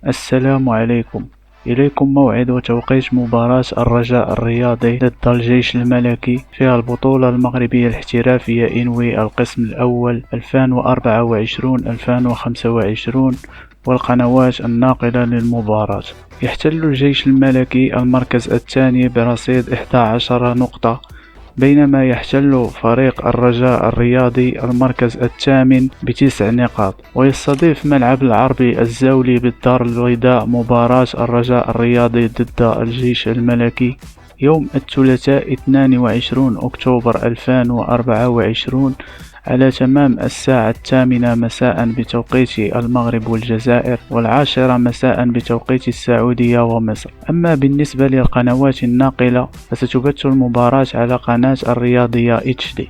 السلام عليكم. إليكم موعد وتوقيت مباراة الرجاء الرياضي ضد الجيش الملكي في البطولة المغربية الاحترافية إنوي القسم الأول 2024-2025 والقنوات الناقلة للمباراة. يحتل الجيش الملكي المركز الثاني برصيد 11 نقطة، بينما يحتل فريق الرجاء الرياضي المركز الثامن ب9 نقاط. ويستضيف ملعب العربي الزاولي بالدار البيضاء مباراة الرجاء الرياضي ضد الجيش الملكي يوم الثلاثاء 22 أكتوبر 2024 على تمام الساعة 8 مساء بتوقيت المغرب والجزائر، و10 مساء بتوقيت السعودية ومصر. أما بالنسبة للقنوات الناقلة فستبث المباراة على قناة الرياضية HD.